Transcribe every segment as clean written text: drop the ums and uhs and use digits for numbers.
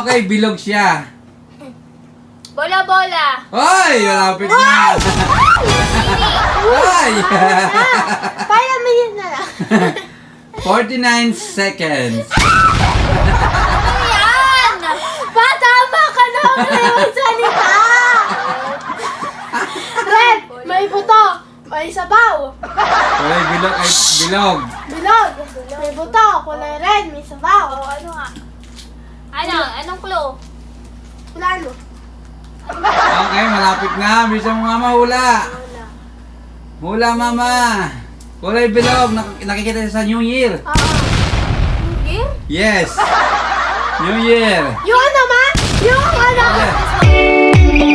Okay, bilog siya. Bola-bola. Hoy! Malapit na. Hoy! Para minute na lang. 49 seconds. Ano yan? Patama ka na ako na magsalita. Red, may buto. May sabaw. Kulay bilog ay bilog. Bilog. May buto. Kulay red. May sabaw. Ano nga? Anong clue? Wala ano? Okay, malapit na. Bisa mo mama hula. Wala. Hula mama. Kulay bilog. Nakikita sa New Year. Gear? Yes. New Year. Yung ano ma? Yung ano? Yes.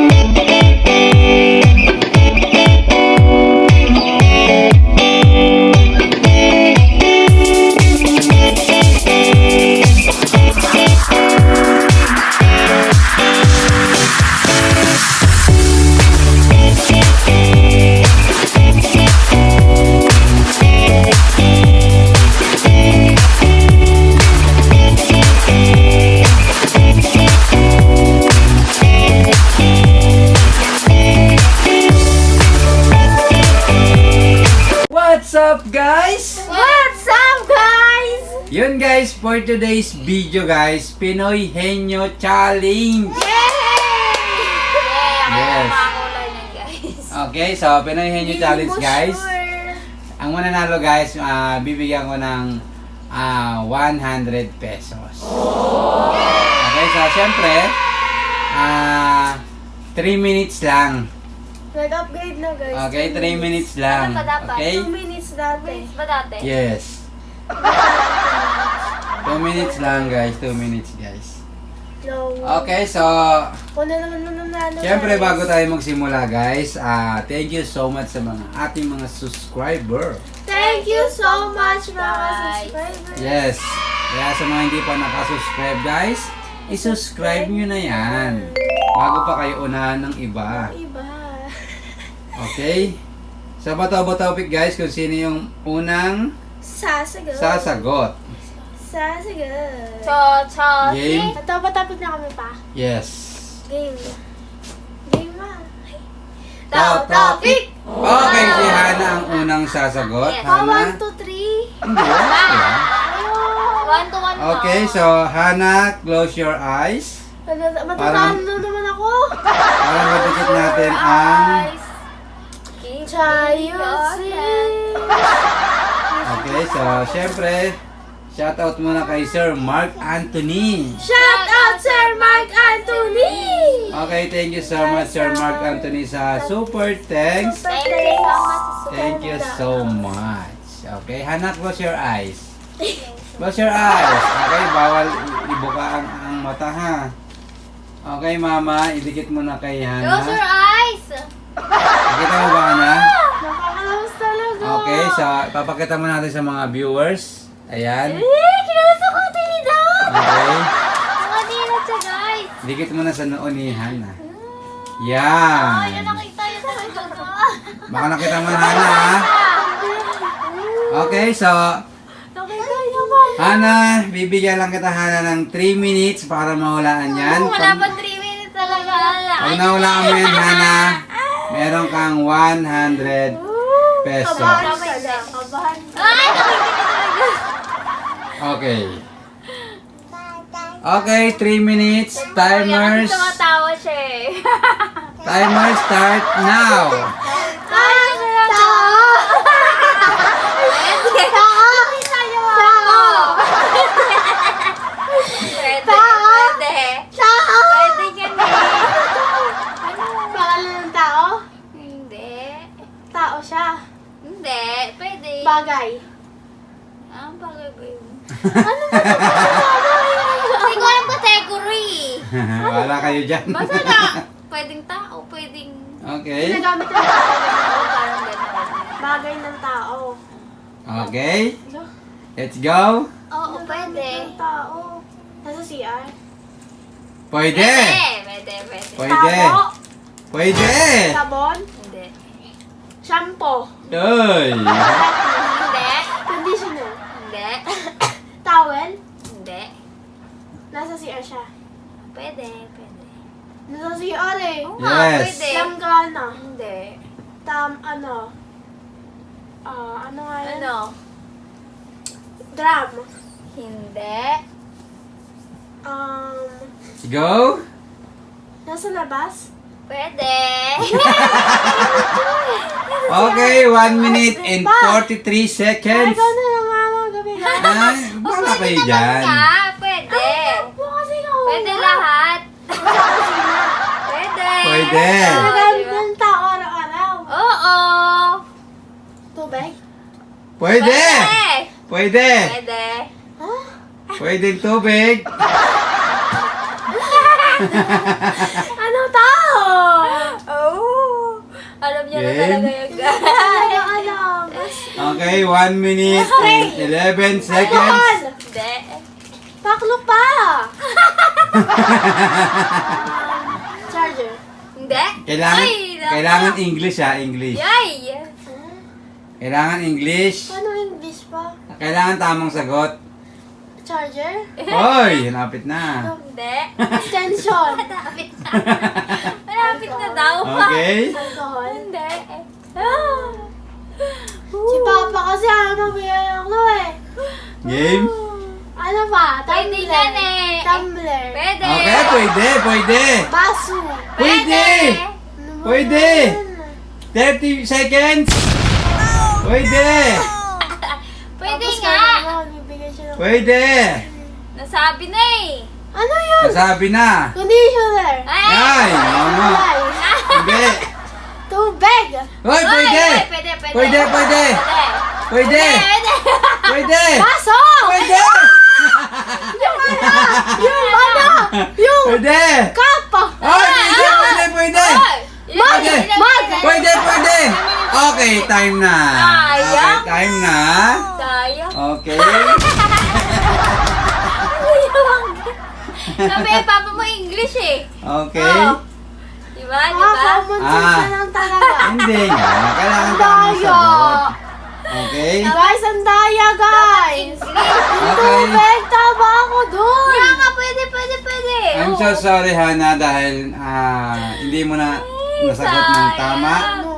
What's up guys? What's up guys? Yun guys, for today's video guys, Pinoy Henyo Challenge. Yeah, Yes. mga kulay na guys. Okay, so Pinoy Henyo Challenge guys. Ang mananalo guys, bibigyan ko ng 100 pesos. Okay, so syempre, 3 minutes lang. Nag-upgrade na guys. Okay, 3 minutes lang. Ano pa dapat? Okay? 2 minutes dati. Ba dati? Yes. 2 minutes lang guys, 2 minutes guys. No. Okay, so Kung na naman mananalo syempre guys. bago tayo magsimula guys, thank you so much sa mga ating mga subscriber. Thank you so much mga Guys. subscribers. Yes. Kaya sa mga hindi pa nakasubscribe guys, i-subscribe nyo na yan. Bago pa kayo unahan ng iba. Iba. Okay? So bato topic guys kung sino yung unang Sasagot. sasagot. Sasagot. Game? Tapos na kami pa. Yes. Game. Game ma. Topic! Okay, si Hana ang unang sasagot. Yes. Hana? 1, 2, 3. Hindi, wala. 1 to 1 Okay, so Hana, close your eyes. Matatalo naman ako. Para madikit natin ang... Chayosin. Okay, so syempre, shoutout muna kay Sir Mark Anthony. Shout out Sir Mark Anthony. Okay, thank you so much Sir Mark Anthony sa super thanks. Thank you so much. Okay, Hana, close your eyes. Close your eyes. Okay, bawal ibuka ang mata ha. Okay, mama, idikit mo na kay Hana. Close your eyes! Nakita mo ba, Hana? Nakakalawas talaga. Okay, so papakita mo natin sa mga viewers. Ayan. Kinuha ko tinidot! Okay. Nakadinat siya guys! Dikit mo na sa noo ni Hana. Ay, Yan. nakita yun sa ko. Baka nakita mo na Hana ha. Okay, so Nakita naman. Hana, bibigyan lang kita Hana ng 3 minutes para mahulaan yan. Wala pa 3 minutes talaga. Pag nahulaan mo yan Hana, meron kang 100 pesos. Kabahan ka na. Kabahan ka. Ay, nakikita talaga. Okay. Okay, 3 minutes. Timers. Tumatawa siya eh. Timer start now. Ay, tao. Pwede. Pwede yan eh. Pangalan ng tao? Hindi. Tao siya. Hindi. Pwede. Bagay. Ang bagay ba yun? Ano ba ito? Hindi ko alam category. Wala kayo dyan. Basta na. Pwedeng tao. Pwedeng... Okay. Ginagamit ng tao. Oo, parang gano'n. Bagay ng tao. Okay. Let's go. Oo, pwede. Ng tao. Nasa CR. Pwede. Pwede. Pwede. Tabo. Pwede. Sabon. Hindi. Shampoo. Uy. Hindi. Conditioner. Hindi. Towel. Hindi. Nasa CR siya. Pwede, pwede. Nasa CR eh. Oo nga, Yes. pwede. Langgana. Hindi. Ano nga yun? Ano? Drum. Hindi. Go. Nasa labas? Pwede. Okay, 1 minute and 43 Ay, seconds. ikaw na lang mama, gabi ka. Ay, bala kayo dyan. Ka, pwede. Mo kasi ikaw. Pwede lahat. Pwede. Pwede. Nagagamit ng tao araw-araw. Oo. Tubig? Pwede. Pwede. Pwede. Ha? Pwede tubig. Ano tao? Oh. Alam niya na Game? talaga yung guys. Alam. Okay, 1 minute and 11 seconds. Hindi. Paklo pa. Charger. Hindi. Kailangan, Ay, naku. kailangan English ha, English. Yay. Kailangan English. Paano English pa? Kailangan tamang sagot. Charger? Hoy, lapit na. Hindi. Extension. Malapit na. Malapit na daw. Okay. Alcohol? Hindi. Si Papa kasi ayaw mabigay ng clue eh. Game? Ano pa? Pwede Tumbler. yan eh. Tumbler. Pwede. Okay, pwede, pwede. Baso. Pwede. Ano ba Pwede. yan? 30 seconds. Pwede. Pwede Tapos nga. kailangan bibigay siya ng... Pwede. Nasabi na eh. Ano yun? Nasabi na. Conditioner. Ay, mama. Ay. Hindi. Tubig. Hoy, pwede. Ay, pwede, pwede. Pwede, pwede. Pwede. Pwede. Pwede. Baso. Pwede. Yung ano? Yung Pwede. cup. Ay, pwede, pwede, pwede. Pwede. Pwede, pwede. Okay, time na. Okay, time na. Sayang. Okay. Sabi, papa mo English eh. Okay. Diba? Diba? Common sense na lang talaga. Hindi nga. Kailangan Ang tamang daya. sagot. Okay. Guys, ang daya, guys. Okay. Tubig, tama ako dun. Kaya nga, pwede, pwede, pwede. I'm so sorry, Hana, dahil hindi mo na nasagot ng tama. Ano?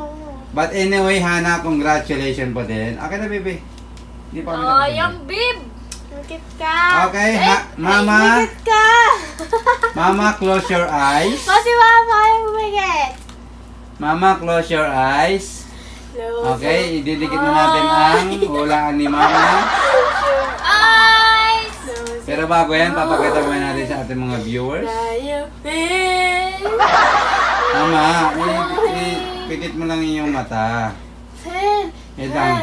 But anyway, Hana, congratulations po din. Okay na, baby. Hindi pa kami Oh, tapos. yung bib. Mikit ka. Okay, Mama. Mikit ka. Mama, close your eyes. Kasi mama yung mikit. Mama, close your eyes. Okay, ididikit na natin ang hulaan ni Mama. Eyes. Pero bago yan, papakita mo natin sa ating mga viewers. Mama, ipikit mo lang yung mata. Wait lang.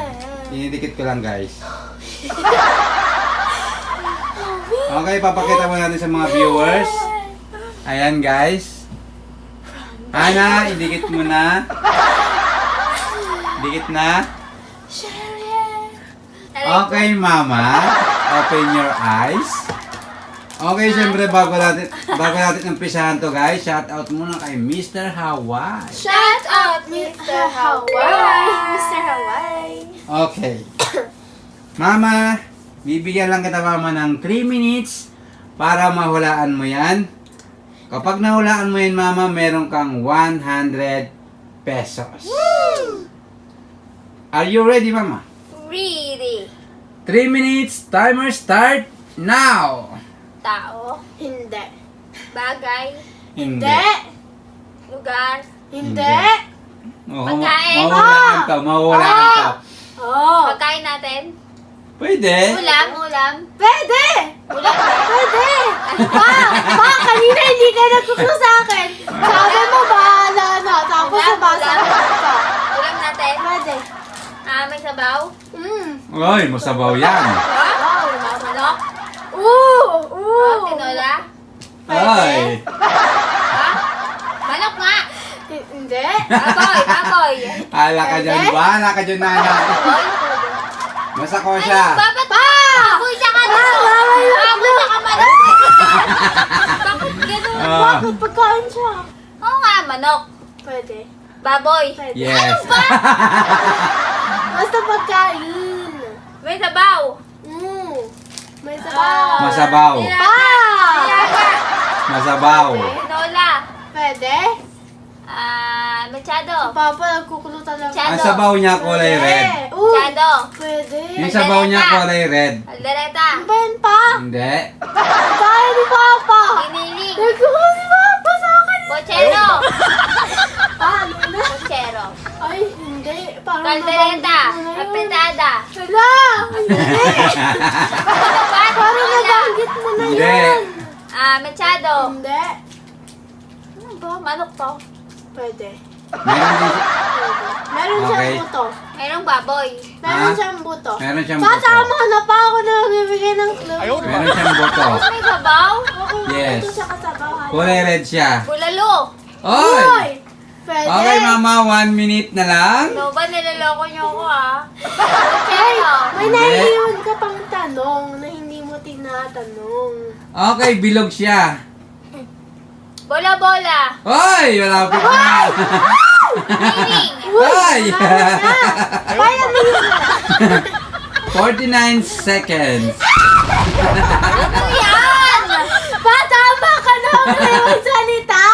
Inidikit ko lang, guys. Okay, papakita mo natin sa mga viewers. Ayan, guys. Hana, idikit mo na. Dikit na. Okay, Mama. Open your eyes. Okay, siyempre bago natin umpisahan to, guys, shout out muna kay Mr. Hawaii. Shout out, Mr. Hawaii. Mr. Hawaii. Okay. Mama, bibigyan lang kita, Mama, ng 3 minutes para mahulaan mo yan. Kapag nahulaan mo yan, Mama, meron kang 100 pesos. Are you ready, Mama? Ready. 3 minutes, timer start now. Tao. Hindi. Bagay. Hindi. Lugar. Hindi. Oh, Pagkain. mahulaan ka. Oh. Pagkain natin. Pwede. Ulam, ulam. Pwede. Ulam. Pwede. Pa, kanina hindi ka nagkukulo sa akin. Sabi mo, bahala na. Tapos nabasa ka. Ulam natin. Pwede. May sabaw. Oy, masabaw yan. Wow. Manok. Tinola. Ay. Manok nga. Hindi. Baboy, baboy. Ala ka dyan, bahala ka dyan, Nana. Baboy. Masako siya. Bakit? Baboy siya ka na. Baboy siya ka manok. Bakit gano'n? Bakit pagkain siya? Oo nga, manok. Pwede. Baboy. Pwede. Yes. Basta pagkain. May sabaw. May sabaw. Masabaw. Nilaga. Nilaga. Masabaw. Tinola. Pwede? Machado. Papa, nagkukulo talaga. Chado. Ang sabaw niya kulay red. Uy, Machado. pwede. Yung sabaw niya kulay red. Aldereta. Ano ba yan pa? Hindi. Kaya ni Papa. Iniling. Nagkukulo si Papa sa akin. Pochero. Paano na? Pochero. Ay, hindi. Parang Caldereta. nabanggit mo na yun. Apetada. Hala! Hindi! Parang nabanggit mo na Hindi. yun. Machado. Hindi. Ano ba? Manok to. Pwede. Meron din siya. Pwede. Meron siyang Okay. buto. Mayroong baboy. Meron Ha? siyang buto. Meron siyang Tatama buto. na pa ako na nagbibigay ng clue. Meron siyang buto. May babaw? Oo, Yes. ito siya kasabaw. Kulay red siya. Bulalo. Oy! Uy! Pwede. Okay, mama. 1 minute na lang. No ba? Niloloko niyo ako Ay, Pochero. may Hindi. naiiwan ka pang tanong na hindi mo tinatanong. Okay, bilog siya. Bola-bola. Oy! Malapit na. Iniling. Ay! Kaya mo yun na. 49 seconds. Ano yan? Patama ka na ako na yung salita.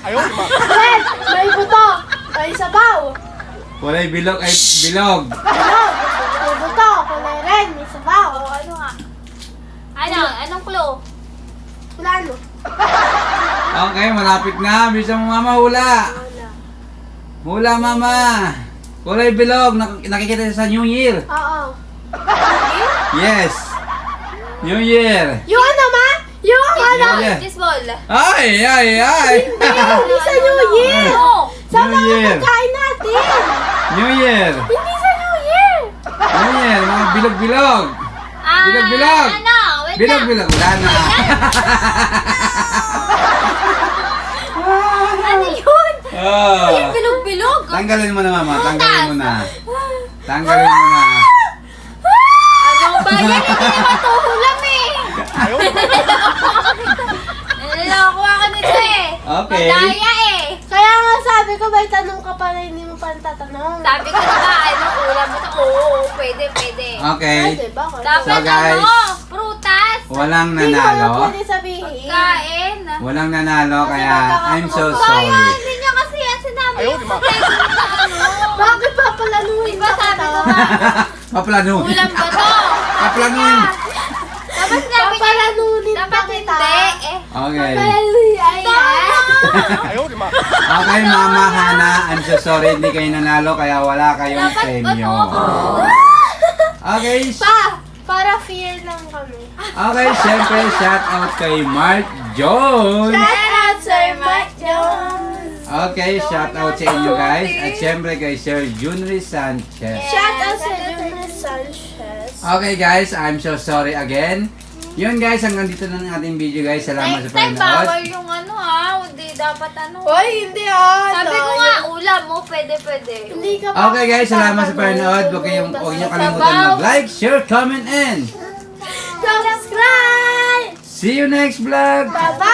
Red, may buto. May sabaw. Kulay bilog ay bilog. Bilog, may buto. Kulay red, may sabaw. Ano nga? Anong clue? Plano. Okay, malapit na. Bisa mo mama hula. Wala. Hula mama. Kulay bilog. Nakikita siya sa New Year. Oo. Yes. New Year. Yung ano ma? Yung ano? Yeah. Baseball. Ay, ay, ay. Hindi sa New Year. Ano? Sa New mga Year. pagkain natin. New Year. Hindi sa New Year. New Year. Mga bilog-bilog. Bilog-bilog. Ano? Wait lang. Bilog-bilog. Wala na. Ano yun? Oh. Bilog-bilog. Tanggalin mo na mama. Tanggalin mo na. Tanggalin mo na. Ano ba yan? Hindi naman to hulam eh. Naliloko ako nito eh. Okay. Madaya eh. Kaya nga sabi ko, may tanong ka pa na hindi mo pa natatanong. Sabi ko na ba, ano, ulam mo to? Oo, pwede. Okay. Pwede, bakit? Dapat So, guys, ano, prutas. Walang Hindi ko na nanalo. pwede sabihin. Kain. Walang nanalo kaya I'm so Kaya, sorry. hindi niya kasi yan sinabi yung pwede na ano. Bakit papalanuin Diba ka sabi ko kita? nga, Paplanuhin. ulam ba to? Paplanuhin. Dapat sinabi niya, Papalanunin dapat pa kita. hindi eh. Okay. Papalanunin. Tama. Okay, Mama Hana, I'm so sorry hindi kayo nanalo kaya wala kayong Dapat premyo. ano? Okay, Para fair lang kami. okay, syempre shout out kay Mark Jones. Shout out Sir Mike Jones. Okay, shout out sa inyo guys. At syempre kay Sir Junri Sanchez. Shout out Sir Jonas Sanchez. Okay guys, I'm so sorry again. Yun guys, hanggang dito na ang ating video guys. Salamat Next sa time, bawal panonood. yung ano hindi dapat ano. Hoy, hindi ah. Sabi ko nga, ulam mo, pwede. Hindi ka pa. Okay guys, salamat sa panonood. Huwag niyo kalimutan mag-like, share, comment, and Subscribe! see you next vlog! Bye-bye!